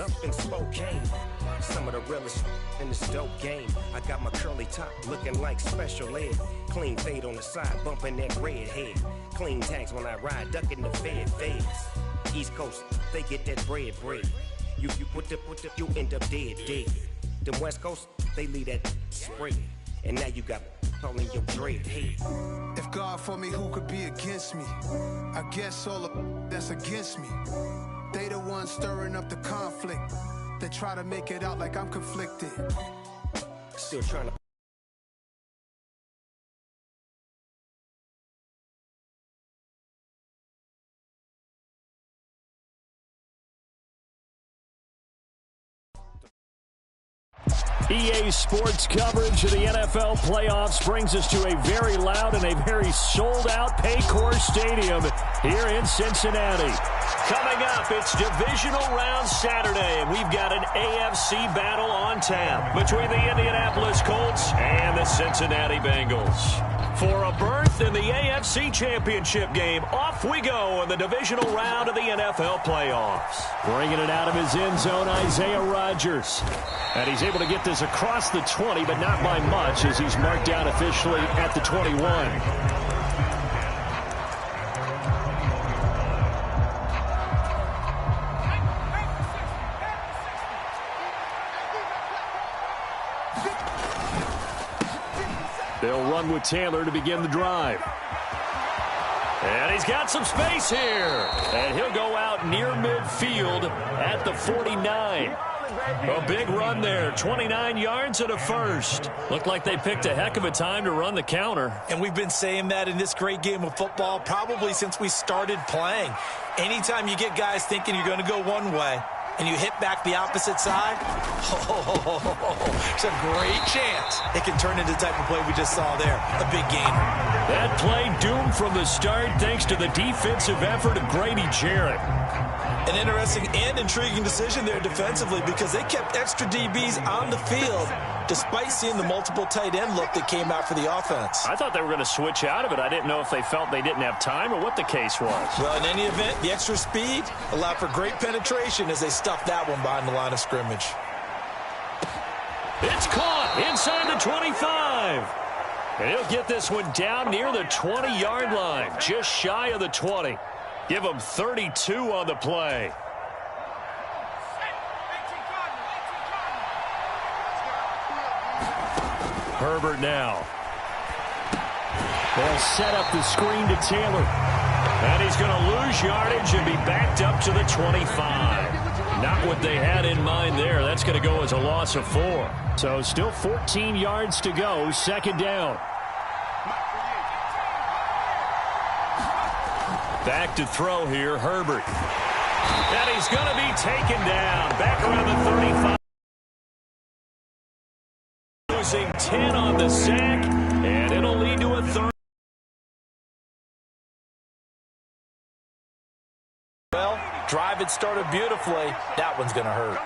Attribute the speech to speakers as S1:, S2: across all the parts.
S1: up in Spokane. Some of the realest in this dope game. I got my curly top looking like special ed. Clean fade on the side, bumping that red head. Clean tags when I ride, ducking the feds. East Coast, they get that bread. You you end up dead. Them West Coast, they leave that spread. And now you got all in your dread head.
S2: If God for me, who could be against me? I guess all the that's against me. They the ones stirring up the conflict. They try to make it out like I'm conflicted.
S1: Still trying to.
S3: EA Sports coverage of the NFL playoffs brings us to a very loud and a very sold-out Paycor Stadium here in Cincinnati. Coming up, it's Divisional Round Saturday, and we've got an AFC battle on tap between the Indianapolis Colts and the Cincinnati Bengals. For a berth in the AFC Championship game, off we go in the divisional round of the NFL playoffs. Bringing it out of his end zone, Isaiah Rodgers. And he's able to get this across the 20, but not by much, as he's marked down officially at the 21. They'll run with Taylor to begin the drive. And he's got some space here. And he'll go out near midfield at the 49. A big run there, 29 yards and a first. Looked like they picked a heck of a time to run the counter.
S4: And we've been saying that in this great game of football probably since we started playing. Anytime you get guys thinking you're going to go one way and you hit back the opposite side, it's a great chance it can turn into the type of play we just saw there, a big gainer.
S3: That play doomed from the start thanks to the defensive effort of Grady Jarrett.
S4: An interesting and intriguing decision there defensively because they kept extra DBs on the field despite seeing the multiple tight end look that came out for the offense.
S3: I thought they were going to switch out of it. I didn't know if they felt they didn't have time or what the case was.
S4: Well, in any event, the extra speed allowed for great penetration as they stuffed that one behind the line of scrimmage.
S3: It's caught inside the 25. And he'll get this one down near the 20-yard line, just shy of the 20. Give him 32 on the play. Herbert now. They'll set up the screen to Taylor. And he's going to lose yardage and be backed up to the 25. Not what they had in mind there. That's going to go as a loss of 4. So still 14 yards to go, second down. Back to throw here, Herbert. And he's going to be taken down. Back around the 35. Losing 10 on the sack, and it'll lead to a third.
S4: Well, drive had started beautifully. That one's going to hurt.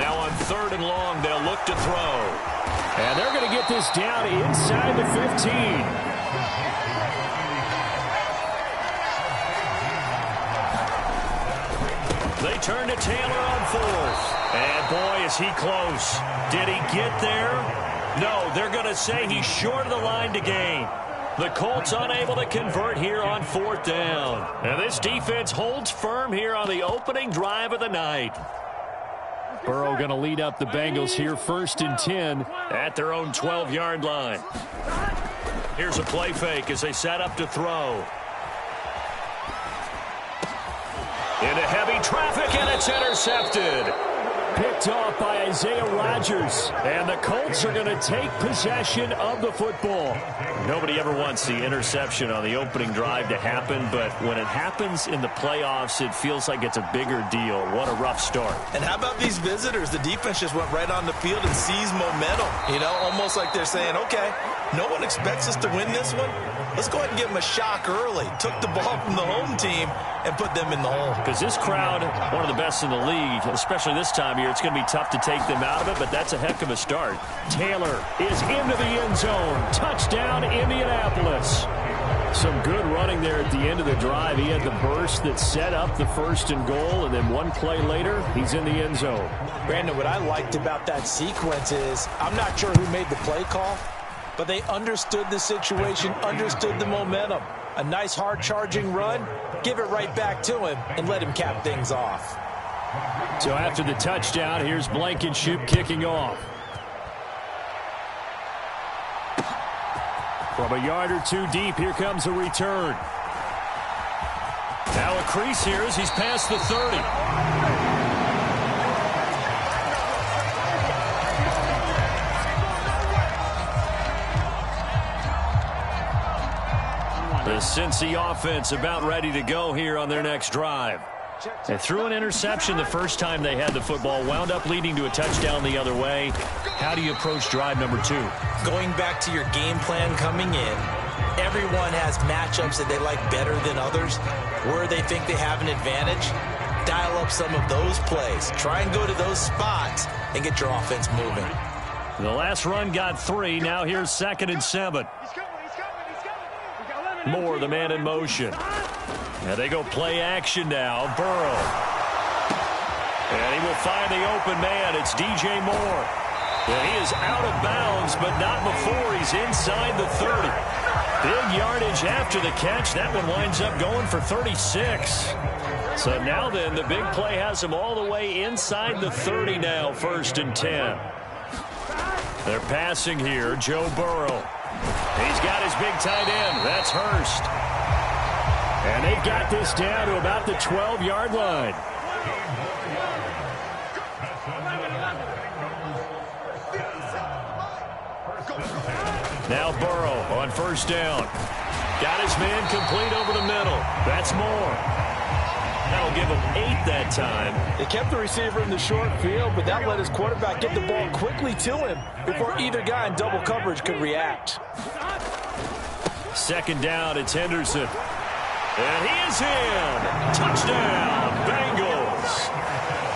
S3: Now on 3rd and long, they'll look to throw. And they're going to get this down inside the 15. They turn to Taylor on 4th. And boy, is he close. Did he get there? No, they're going to say he's short of the line to gain. The Colts unable to convert here on 4th down. And this defense holds firm here on the opening drive of the night. Burrow going to lead up the Bengals here, 1st and 10 at their own 12-yard line. Here's a play fake as they set up to throw. Into heavy traffic, and it's intercepted. Picked off by Isaiah Rodgers. And the Colts are going to take possession of the football. Nobody ever wants the interception on the opening drive to happen, but when it happens in the playoffs, it feels like it's a bigger deal. What a rough start.
S4: And how about these visitors? The defense just went right on the field and seized momentum. You know, almost like they're saying, okay, no one expects us to win this one. Let's go ahead and give them a shock early. Took the ball from the home team and put them in the hole.
S3: Because this crowd, one of the best in the league, especially this time of year, it's going to be tough to take them out of it, but that's a heck of a start. Taylor is into the end zone. Touchdown, Indianapolis. Some good running there at the end of the drive. He had the burst that set up the 1st and goal, and then one play later, he's in the end zone.
S4: Brandon, what I liked about that sequence is I'm not sure who made the play call, but they understood the situation, understood the momentum. A nice hard-charging run, give it right back to him, and let him cap things off.
S3: So after the touchdown, here's Blankenship kicking off. From a yard or two deep, here comes a return. Now a crease here as he's past the 30. The Cincy offense about ready to go here on their next drive. They threw an interception the first time they had the football, wound up leading to a touchdown the other way. How do you approach drive number 2?
S4: Going back to your game plan coming in, everyone has matchups that they like better than others. Where they think they have an advantage, dial up some of those plays. Try and go to those spots and get your offense moving.
S3: The last run got 3. Now here's 2nd and 7. Moore, the man in motion. And they go play action now. Burrow. And he will find the open man. It's DJ Moore. And he is out of bounds, but not before he's inside the 30. Big yardage after the catch. That one winds up going for 36. So now then, the big play has him all the way inside the 30 now, 1st and 10. They're passing here. Joe Burrow. He's got his big tight end. That's Hurst. And they've got this down to about the 12-yard line. Now Burrow on 1st down. Got his man complete over the middle. That's Moore. That'll give him 8 that time.
S4: They kept the receiver in the short field, but that let his quarterback get the ball quickly to him before either guy in double coverage could react.
S3: 2nd down, it's Henderson. And he is in. Touchdown, Bengals.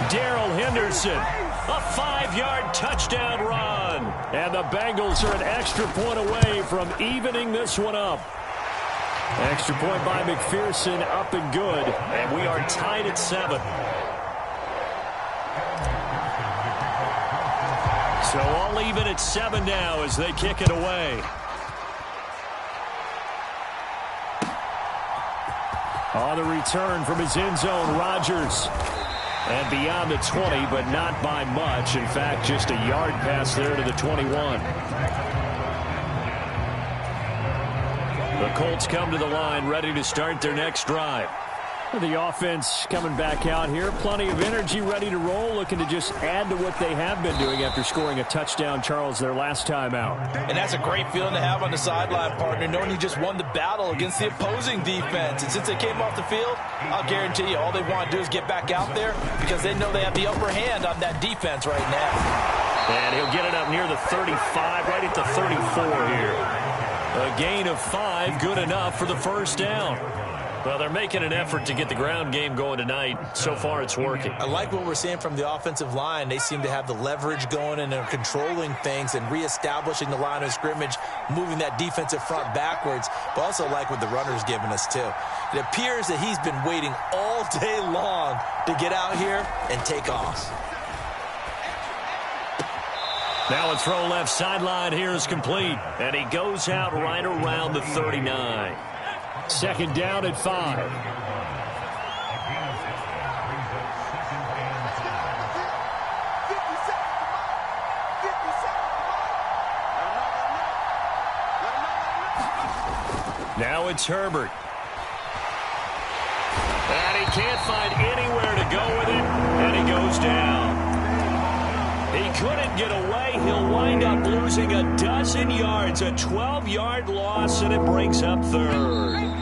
S3: Darrell Henderson, a 5-yard touchdown run. And the Bengals are an extra point away from evening this one up. Extra point by McPherson, up and good. And we are tied at 7. So all even at 7 now as they kick it away. On the return from his end zone, Rodgers. And beyond the 20, but not by much. In fact, just a yard pass there to the 21. The Colts come to the line, ready to start their next drive. The offense coming back out here. Plenty of energy, ready to roll, looking to just add to what they have been doing after scoring a touchdown, Charles, their last time out.
S4: And that's a great feeling to have on the sideline, partner, knowing you just won the battle against the opposing defense. And since they came off the field, I'll guarantee you all they want to do is get back out there because they know they have the upper hand on that defense right now.
S3: And he'll get it up near the 35, right at the 34 here. A gain of 5, good enough for the 1st down. Well, they're making an effort to get the ground game going tonight. So far, it's working.
S4: I like what we're seeing from the offensive line. They seem to have the leverage going and they're controlling things and reestablishing the line of scrimmage, moving that defensive front backwards, but also like what the runner's giving us, too. It appears that he's been waiting all day long to get out here and take off.
S3: Now a throw left sideline here is complete, and he goes out right around the 39. 2nd down at 5. Now it's Herbert. And he can't find anywhere to go with it, and he goes down. He couldn't get away. He'll wind up losing a dozen yards, a 12-yard loss, and it brings up 3rd.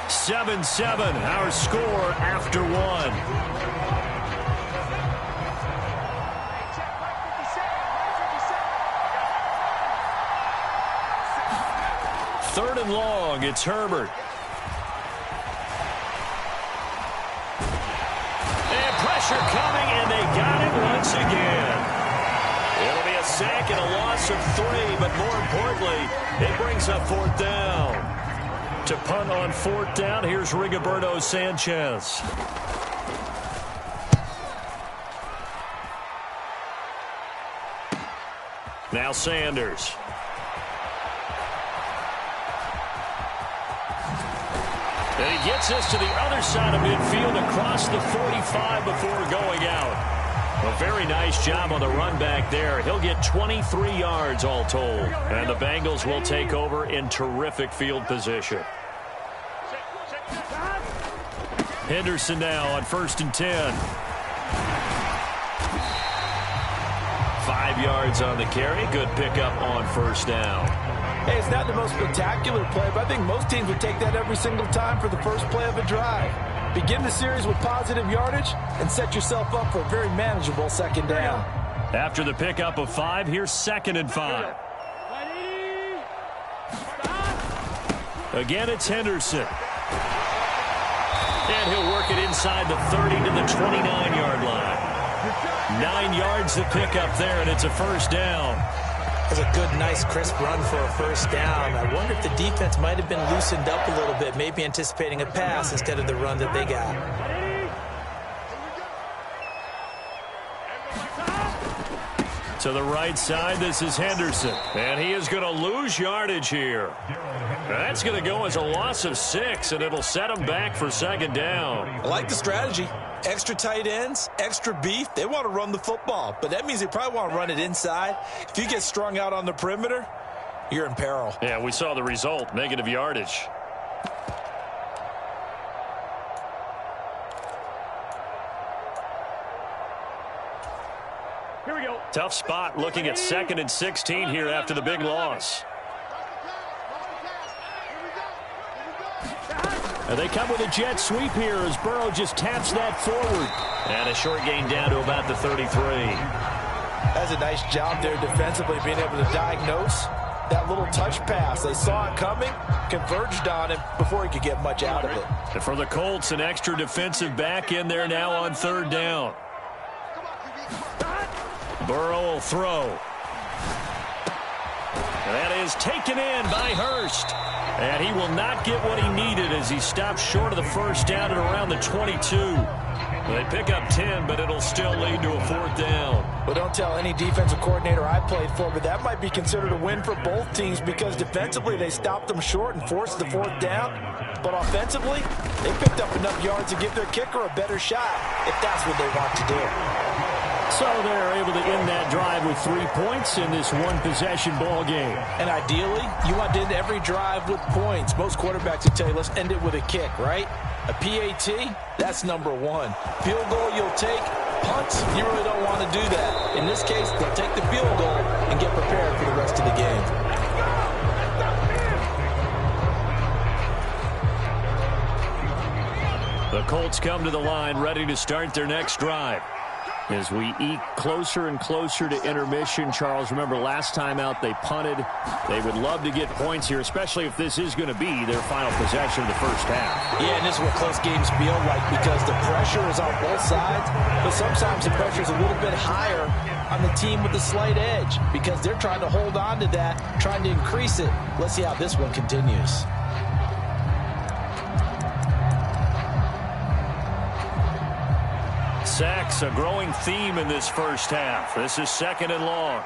S3: 7-7, our score after 1. Third and long, it's Herbert. And pressure coming, and they got it once again. It'll be a sack and a loss of 3, but more importantly, it brings up 4th down. To punt on 4th down, here's Rigoberto Sanchez. Now Sanders. And he gets this to the other side of midfield across the 45 before going out. A very nice job on the run back there. He'll get 23 yards all told. And the Bengals will take over in terrific field position. Henderson now on 1st and 10. 5 yards on the carry. Good pickup on 1st down.
S4: Hey, it's not the most spectacular play, but I think most teams would take that every single time for the first play of a drive. Begin the series with positive yardage and set yourself up for a very manageable 2nd down.
S3: After the pickup of 5, here's 2nd and 5. Again, it's Henderson. And he'll work it inside the 30 to the 29-yard line. 9 yards to pick up there, and it's a 1st down.
S4: That's a good, nice, crisp run for a 1st down. I wonder if the defense might have been loosened up a little bit, maybe anticipating a pass instead of the run that they got.
S3: To the right side, this is Henderson. And he is going to lose yardage here. That's going to go as a loss of 6, and it'll set him back for 2nd down.
S4: I like the strategy. Extra tight ends, extra beef. They want to run the football, but that means they probably want to run it inside. If you get strung out on the perimeter, you're in peril.
S3: Yeah, we saw the result, negative yardage. Here we go. Tough spot looking at 2nd and 16 here after the big loss. And they come with a jet sweep here as Burrow just taps that forward. And a short gain down to about the 33.
S4: That's a nice job there defensively, being able to diagnose that little touch pass. They saw it coming, converged on him before he could get much out of it.
S3: And for the Colts, an extra defensive back in there now on 3rd down. Burrow will throw. And that is taken in by Hurst. And he will not get what he needed as he stops short of the 1st down at around the 22. They pick up 10, but it'll still lead to a 4th down.
S4: Well, don't tell any defensive coordinator I played for, but that might be considered a win for both teams because defensively they stopped them short and forced the 4th down. But offensively, they picked up enough yards to give their kicker a better shot if that's what they want to do.
S3: So they're able to end that drive with 3 points in this one-possession ball game.
S4: And ideally, you want to end every drive with points. Most quarterbacks will tell you, let's end it with a kick, right? A PAT, that's number 1. Field goal you'll take. Punts, you really don't want to do that. In this case, they'll take the field goal and get prepared for the rest of the game.
S3: The Colts come to the line ready to start their next drive. As we eke closer and closer to intermission, Charles, remember last time out they punted. They would love to get points here, especially if this is going to be their final possession of the 1st half.
S4: Yeah, and this is what close games feel like because the pressure is on both sides, but sometimes the pressure is a little bit higher on the team with the slight edge because they're trying to hold on to that, trying to increase it. Let's see how this one continues.
S3: Sacks, a growing theme in this 1st half. This is 2nd and long.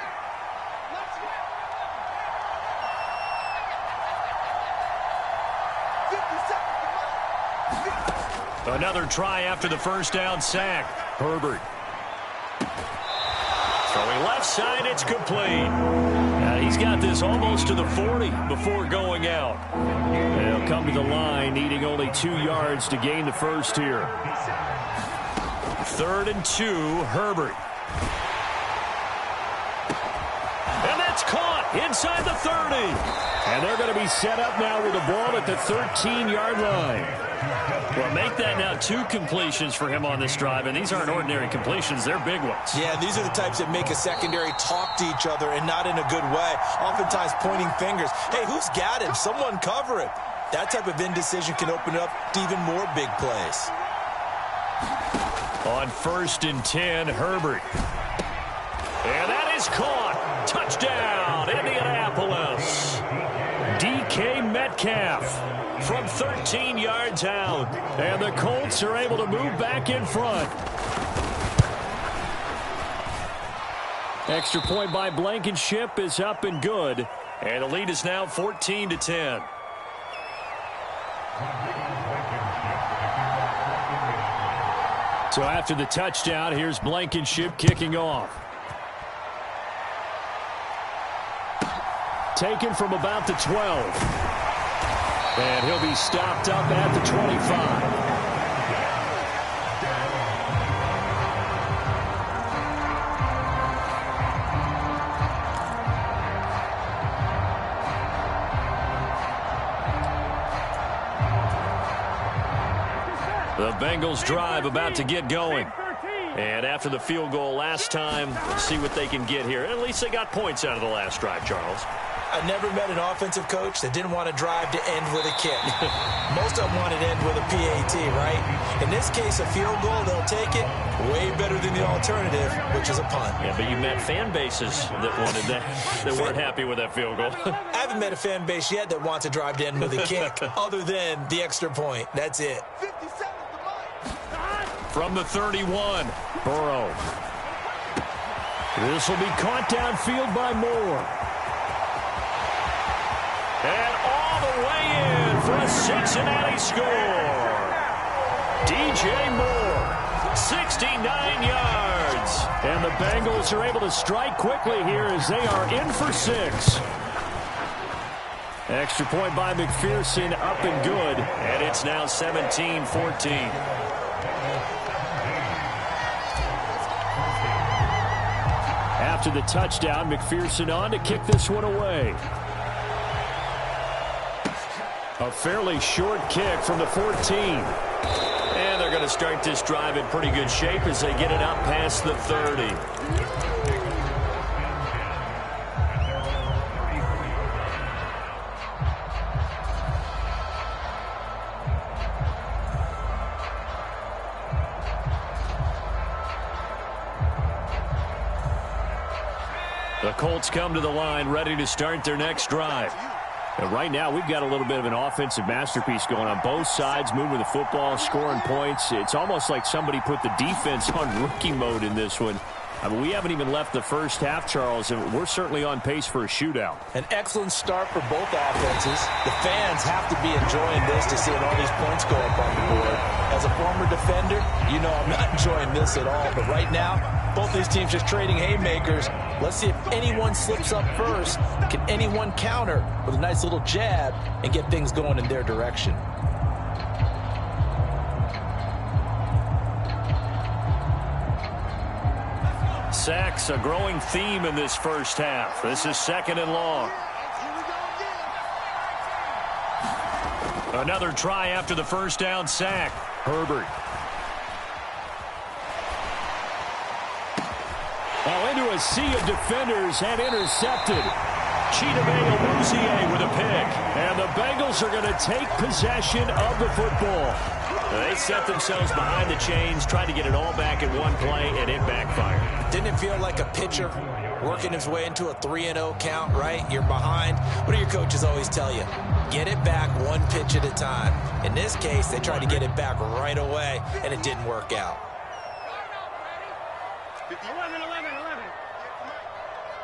S3: Another try after the 1st down sack. Herbert. Throwing left side, it's complete. He's got this almost to the 40 before going out. They'll come to the line, needing only 2 yards to gain the 1st here. 3rd and 2, Herbert. And that's caught inside the 30. And they're going to be set up now with the ball at the 13-yard line. Well, make that now 2 completions for him on this drive, and these aren't ordinary completions. They're big ones.
S4: Yeah, these are the types that make a secondary talk to each other and not in a good way. Oftentimes pointing fingers. Hey, who's got him? Someone cover it. That type of indecision can open it up to even more big plays.
S3: On 1st and 10, Herbert. And that is caught. Touchdown, Indianapolis. DK Metcalf Metcalf from 13 yards out. And the Colts are able to move back in front. Extra point by Blankenship is up and good. And the lead is now 14-10. So after the touchdown, here's Blankenship kicking off. Taken from about the 12. And he'll be stopped up at the 25. The Bengals drive about to get going. And after the field goal last time, see what they can get here. At least they got points out of the last drive, Charles.
S4: I never met an offensive coach that didn't want to drive to end with a kick. Most of them wanted to end with a PAT, right? In this case, a field goal, they'll take it. Way better than the alternative, which is a punt.
S3: Yeah, but you met fan bases that wanted that, that weren't happy with that field goal.
S4: I haven't met a fan base yet that wants to drive to end with a kick, other than the extra point. That's it.
S3: From the 31, Burrow. This will be caught downfield by Moore. And all the way in for a Cincinnati score. DJ Moore, 69 yards. And the Bengals are able to strike quickly here as they are in for 6. Extra point by McPherson, up and good. And it's now 17-14. After the touchdown, McPherson on to kick this one away. A fairly short kick from the 14. And they're going to start this drive in pretty good shape as they get it up past the 30. The Colts come to the line ready to start their next drive. And right now, we've got a little bit of an offensive masterpiece going on both sides, moving the football, scoring points. It's almost like somebody put the defense on rookie mode in this one. I mean, we haven't even left the first half, Charles, and we're certainly on pace for a shootout.
S4: An excellent start for both offenses. The fans have to be enjoying this to seeing all these points go up on the board. As a former defender, you know I'm not enjoying this at all. But right now, both these teams just trading haymakers. Let's see if anyone slips up first. Can anyone counter with a nice little jab and get things going in their direction?
S3: Sacks, a growing theme in this first half. This is 2nd and long. Another try after the first down sack. Herbert. Into a sea of defenders and intercepted. Chidobe Awuzie with a pick. And the Bengals are going to take possession of the football. They set themselves behind the chains, tried to get it all back in one play, and it backfired.
S4: Didn't it feel like a pitcher working his way into a 3-0 count, right? You're behind. What do your coaches always tell you? Get it back one pitch at a time. In this case, they tried to get it back right away, and it didn't work out.
S5: 11.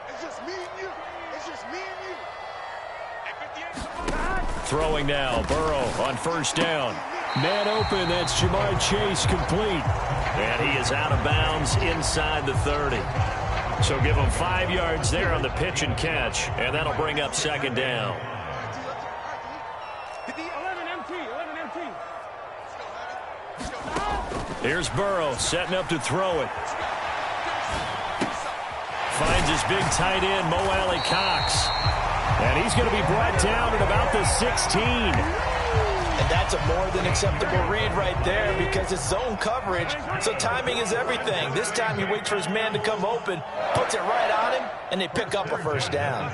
S5: It's just me and you. It's just me and you.
S3: Throwing now, Burrow on first down. Man open, that's Jamar Chase complete. And he is out of bounds inside the 30. So give him 5 yards there on the pitch and catch, and that'll bring up 2nd down.
S5: 11 MT.
S3: Here's Burrow setting up to throw it. Finds his big tight end, Mo Alley Cox. And he's going to be brought down at about the 16.
S4: And that's a more than acceptable read right there because it's zone coverage, so timing is everything. This time he waits for his man to come open, puts it right on him, and they pick up a first down.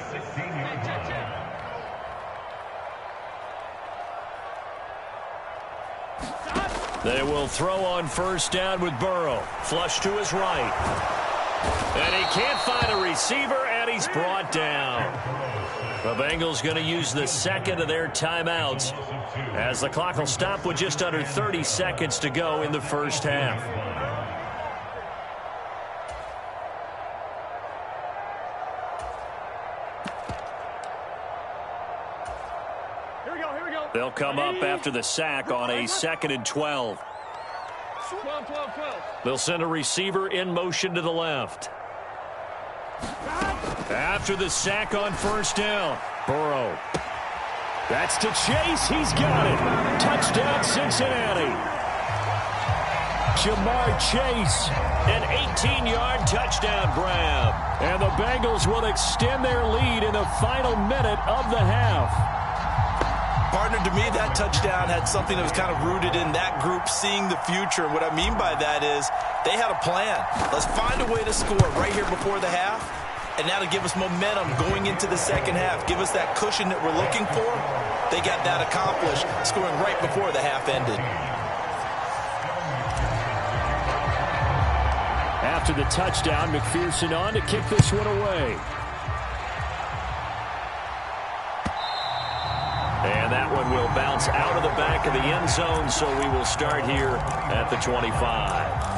S3: They will throw on first down with Burrow. Flush to his right. And he can't find a receiver, and Chase brought down. The Bengals going to use the second of their timeouts as the clock will stop with just under 30 seconds to go in the first half.
S5: Here we go.
S3: They'll come up after the sack on a 2nd and 12.
S5: 12.
S3: They'll send a receiver in motion to the left. After the sack on first down, Burrow. That's to Chase. He's got it. Touchdown, Cincinnati. Jamar Chase, an 18-yard touchdown grab. And the Bengals will extend their lead in the final minute of the half.
S4: Partner, to me, that touchdown had something that was kind of rooted in that group seeing the future. What I mean by that is they had a plan. Let's find a way to score right here before the half, and that'll give us momentum going into the second half, give us that cushion that we're looking for. They got that accomplished, scoring right before the half ended.
S3: After the touchdown, McPherson on to kick this one away. And that one will bounce out of the back of the end zone, so we will start here at the 25.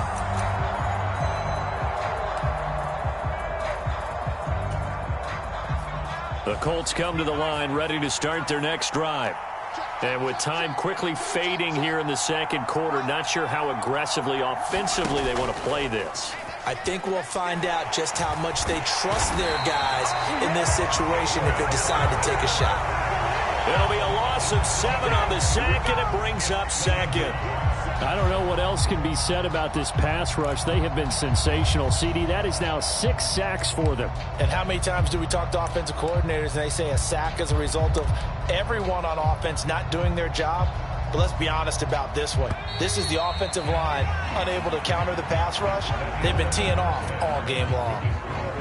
S3: The Colts come to the line ready to start their next drive. And with time quickly fading here in the second quarter, not sure how aggressively, offensively they want to play this.
S4: I think we'll find out just how much they trust their guys in this situation if they decide to take a shot.
S3: It'll be a loss of 7 on the sack, and it brings up 2nd. I don't know what else can be said about this pass rush. They have been sensational. CD, that is now 6 sacks for them.
S4: And how many times do we talk to offensive coordinators and they say a sack is a result of everyone on offense not doing their job? But let's be honest about this one. This is the offensive line unable to counter the pass rush. They've been teeing off all game long.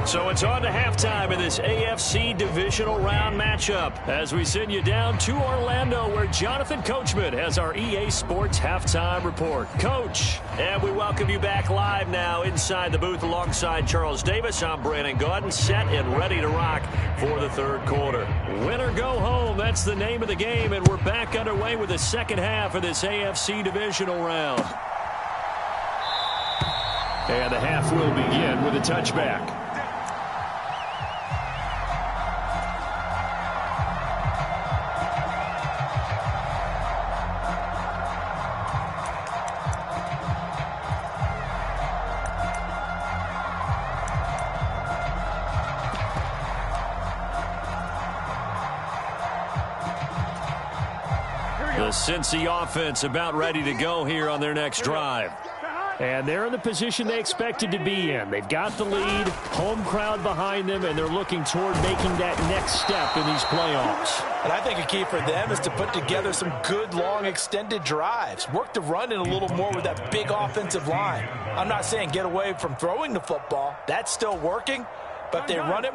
S3: So it's on to halftime in this AFC divisional round matchup as we send you down to Orlando where Jonathan Coachman has our EA Sports halftime report. Coach, and we welcome you back live now inside the booth alongside Charles Davis. I'm Brandon Gaudin, set and ready to rock for the third quarter. Win or go home, that's the name of the game, and we're back underway with the second half of this AFC divisional round. And the half will begin with a touchback. The Cincy offense about ready to go here on their next drive. And they're in the position they expected to be in. They've got the lead, home crowd behind them, and they're looking toward making that next step in these playoffs.
S4: And I think a key for them is to put together some good, long, extended drives. Work the run in a little more with that big offensive line. I'm not saying get away from throwing the football. That's still working, but they run it more.